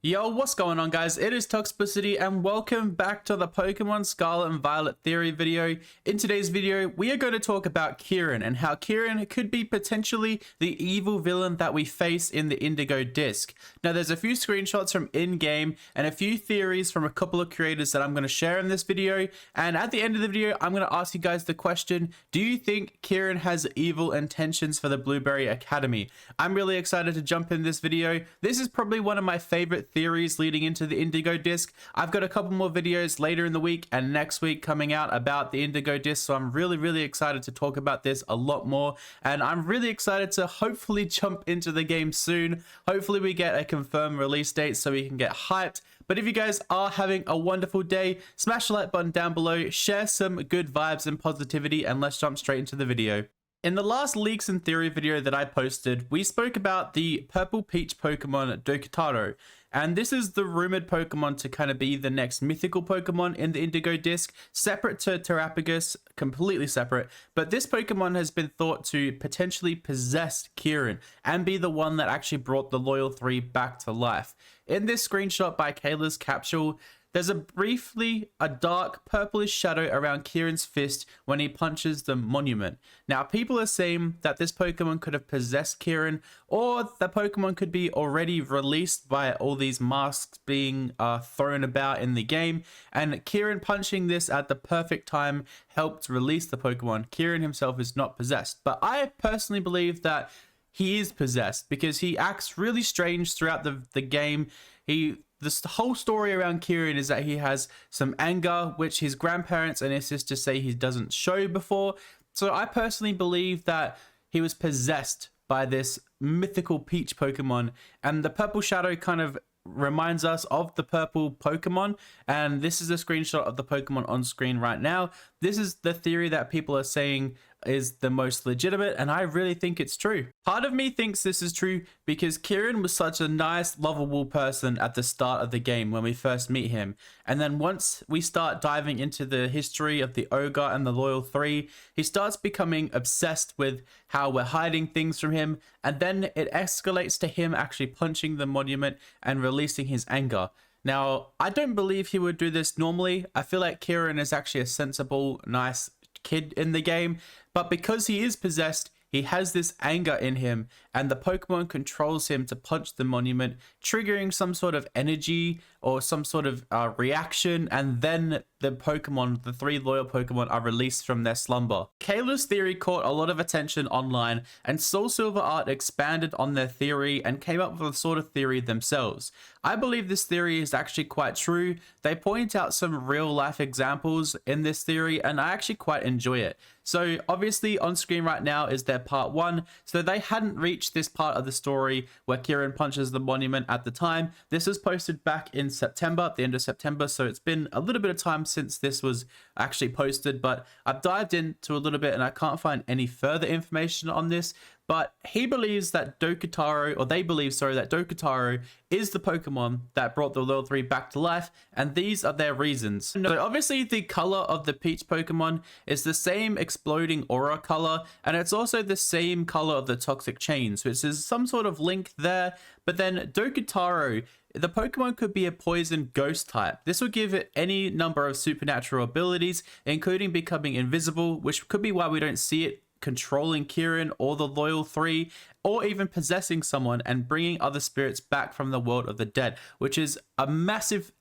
Yo, what's going on, guys? It is Toxicity and welcome back to the Pokemon Scarlet and Violet theory video. In today's video, we are going to talk about Kieran and how Kieran could be potentially the evil villain that we face in the Indigo Disk. Now, there's a few screenshots from in-game and a few theories from a couple of creators that I'm going to share in this video. And at the end of the video, I'm going to ask you guys the question, do you think Kieran has evil intentions for the Blueberry Academy? I'm really excited to jump in this video. This is probably one of my favorite theories leading into the Indigo Disk. I've got a couple more videos later in the week and next week coming out about the Indigo Disk, so I'm really excited to talk about this a lot more, and I'm really excited to hopefully jump into the game soon. Hopefully we get a confirmed release date so we can get hyped. But if you guys are having a wonderful day, smash the like button down below, share some good vibes and positivity, and let's jump straight into the video. In the last leaks and theory video that I posted, we spoke about the purple peach Pokemon Dokitaro. And this is the rumored Pokemon to kind of be the next mythical Pokemon in the Indigo Disk, separate to Terrapagus, completely separate. But this Pokemon has been thought to potentially possess Kieran and be the one that actually brought the Loyal 3 back to life. In this screenshot by Kayla's capsule, there's briefly a dark purplish shadow around Kieran's fist when he punches the monument. Now, people are saying that this Pokemon could have possessed Kieran, or the Pokemon could be already released by all these masks being thrown about in the game, and Kieran punching this at the perfect time helped release the Pokemon. Kieran himself is not possessed, but I personally believe that he is possessed because he acts really strange throughout the game. The whole story around Kieran is that he has some anger, which his grandparents and his sister say he doesn't show before. So I personally believe that he was possessed by this mythical peach Pokemon, and the purple shadow kind of reminds us of the purple Pokemon, and this is a screenshot of the Pokemon on screen right now. This is the theory that people are saying is the most legitimate, and I really think it's true. Part of me thinks this is true because Kieran was such a nice, lovable person at the start of the game when we first meet him, and then once we start diving into the history of the Ogre and the Loyal 3, he starts becoming obsessed with how we're hiding things from him, and then it escalates to him actually punching the monument and releasing his anger. Now, I don't believe he would do this normally. I feel like Kieran is actually a sensible, nice kid in the game, but because he is possessed, he has this anger in him, and the Pokemon controls him to punch the monument, triggering some sort of energy or some sort of reaction, and then the Pokemon, the 3 loyal Pokemon, are released from their slumber. Kayla's theory caught a lot of attention online, and Soul Silver Art expanded on their theory and came up with a sort of theory themselves. I believe this theory is actually quite true. They point out some real life examples in this theory, and I actually quite enjoy it. So obviously on screen right now is their part 1. So they hadn't reached this part of the story where Kieran punches the monument at the time. This was posted back in September, at the end of September. So it's been a little bit of time since this was actually posted, but I've dived into a little bit and I can't find any further information on this. But he believes that Dokitaro, or they believe, sorry, that Dokitaro is the Pokemon that brought the Loyal 3 back to life, and these are their reasons. So obviously the color of the Peach Pokemon is the same exploding aura color, and it's also the same color of the Toxic Chains, which is some sort of link there. But then Dokitaro, the Pokemon could be a poison ghost type. This will give it any number of supernatural abilities, including becoming invisible, which could be why we don't see it controlling Kieran or the Loyal 3, or even possessing someone and bringing other spirits back from the world of the dead, which is a massive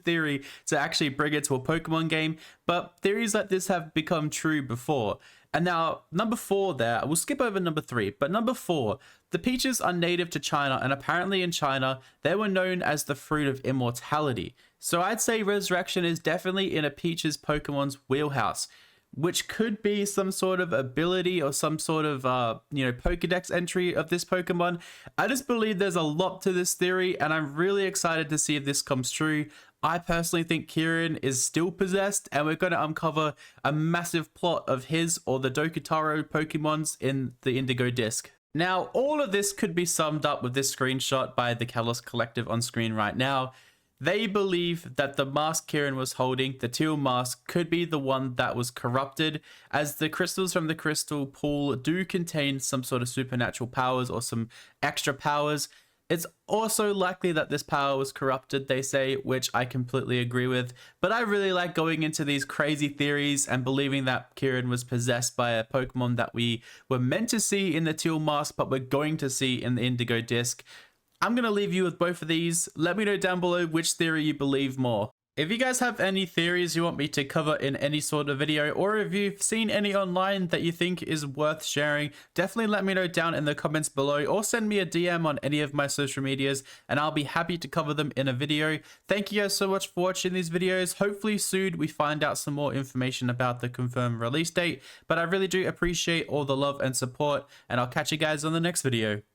theory to actually bring it to a Pokemon game. But theories like this have become true before. And now number 4 there, we'll skip over number 3, but number 4, the peaches are native to China, and apparently in China they were known as the fruit of immortality. So I'd say resurrection is definitely in a peaches Pokemon's wheelhouse, which could be some sort of ability or some sort of, Pokedex entry of this Pokemon. I just believe there's a lot to this theory, and I'm really excited to see if this comes true. I personally think Kieran is still possessed, and we're going to uncover a massive plot of his or the Dokitaro Pokemons in the Indigo Disk. Now, all of this could be summed up with this screenshot by the Kalos Collective on screen right now. They believe that the mask Kieran was holding, the teal mask, could be the one that was corrupted, as the crystals from the crystal pool do contain some sort of supernatural powers or some extra powers. It's also likely that this power was corrupted, they say, which I completely agree with, but I really like going into these crazy theories and believing that Kieran was possessed by a Pokemon that we were meant to see in the Teal Mask, but we're going to see in the Indigo Disk. I'm going to leave you with both of these. Let me know down below which theory you believe more. If you guys have any theories you want me to cover in any sort of video, or if you've seen any online that you think is worth sharing, definitely let me know down in the comments below, or send me a DM on any of my social medias and I'll be happy to cover them in a video. Thank you guys so much for watching these videos. Hopefully soon we find out some more information about the confirmed release date, but I really do appreciate all the love and support, and I'll catch you guys on the next video.